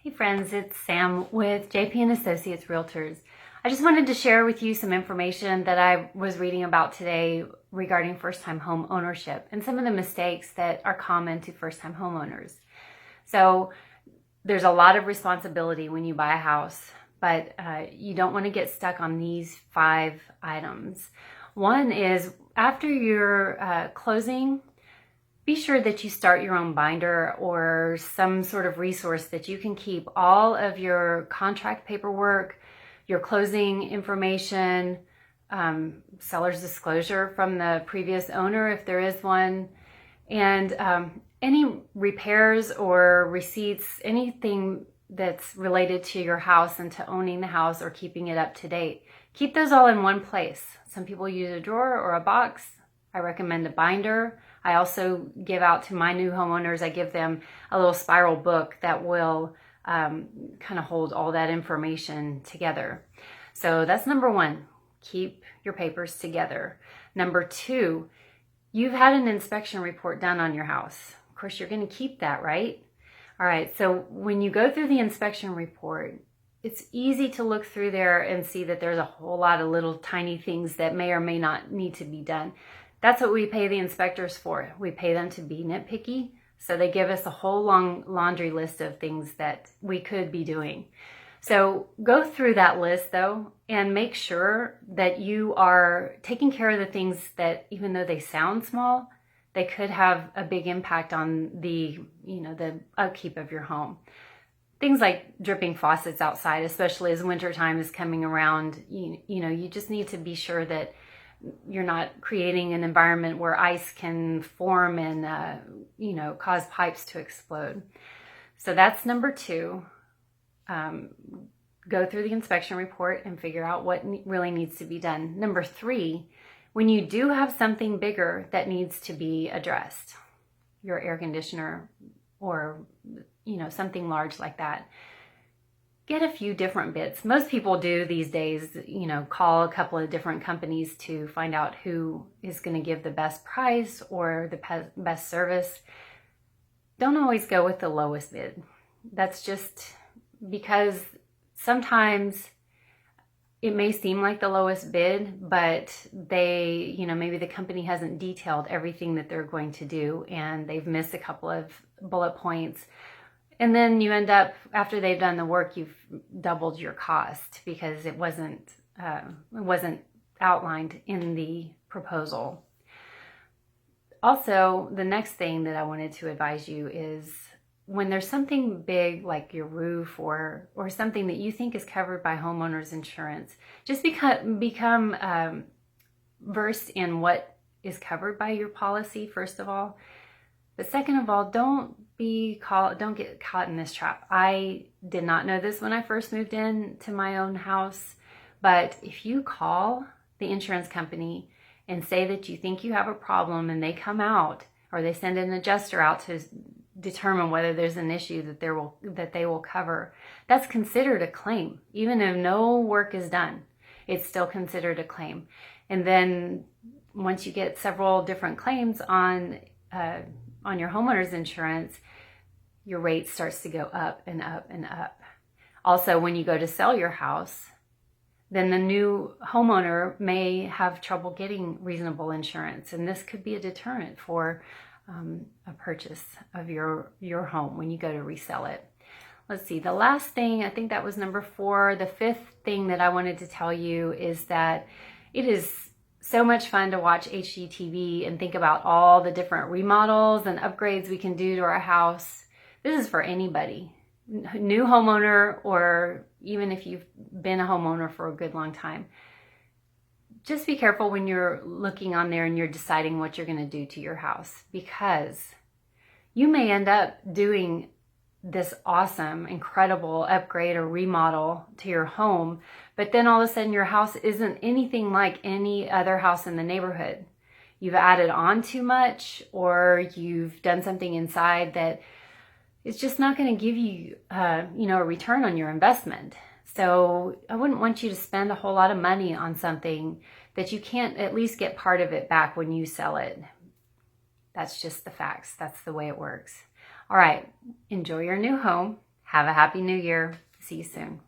Hey friends, it's Sam with JP and Associates Realtors. I just wanted to share with you some information that I was reading about today regarding first-time home ownership and some of the mistakes that are common to first-time homeowners. So there's a lot of responsibility when you buy a house, but you don't want to get stuck on these 5 items. One is after your closing, be sure that you start your own binder or some sort of resource that you can keep all of your contract paperwork, your closing information, seller's disclosure from the previous owner if there is one, and any repairs or receipts, anything that's related to your house and to owning the house or keeping it up to date. Keep those all in one place. Some people use a drawer or a box. I recommend a binder. I also give out to my new homeowners, I give them a little spiral book that will kind of hold all that information together. So that's number 1, keep your papers together. Number 2, you've had an inspection report done on your house. Of course, you're going to keep that, right? All right, so when you go through the inspection report, it's easy to look through there and see that there's a whole lot of little tiny things that may or may not need to be done. That's what we pay the inspectors for. We pay them to be nitpicky, so they give us a whole long laundry list of things that we could be doing. So go through that list though and make sure that you are taking care of the things that, even though they sound small, they could have a big impact on the upkeep of your home. Things like dripping faucets outside, especially as wintertime is coming around, you just need to be sure that you're not creating an environment where ice can form and, cause pipes to explode. So that's number 2. Go through the inspection report and figure out what really needs to be done. Number 3, when you do have something bigger that needs to be addressed, your air conditioner or, something large like that, get a few different bits. Most people do these days, call a couple of different companies to find out who is going to give the best price or the best service. Don't always go with the lowest bid. That's just because sometimes it may seem like the lowest bid, but they, maybe the company hasn't detailed everything that they're going to do and they've missed a couple of bullet points. And then you end up, after they've done the work, you've doubled your cost because it wasn't outlined in the proposal. Also, the next thing that I wanted to advise you is when there's something big like your roof or something that you think is covered by homeowners insurance, just become versed in what is covered by your policy, first of all. But second of all, don't get caught in this trap. I did not know this when I first moved in to my own house, but if you call the insurance company and say that you think you have a problem and they come out or they send an adjuster out to determine whether there's an issue that they will cover, that's considered a claim. Even if no work is done, it's still considered a claim. And then once you get several different claims on your homeowner's insurance, your rate starts to go up and up and up. Also, when you go to sell your house, then the new homeowner may have trouble getting reasonable insurance, and this could be a deterrent for a purchase of your home when you go to resell it. Let's see, the last thing, I think that was number 4. The 5th thing that I wanted to tell you is that it is so much fun to watch HGTV and think about all the different remodels and upgrades we can do to our house. This is for anybody, new homeowner, or even if you've been a homeowner for a good long time. Just be careful when you're looking on there and you're deciding what you're going to do to your house, because you may end up doing this awesome, incredible upgrade or remodel to your home, but then all of a sudden your house isn't anything like any other house in the neighborhood. You've added on too much, or you've done something inside that is just not going to give you, a return on your investment. So I wouldn't want you to spend a whole lot of money on something that you can't at least get part of it back when you sell it. That's just the facts. That's the way it works. All right, enjoy your new home. Have a happy new year. See you soon.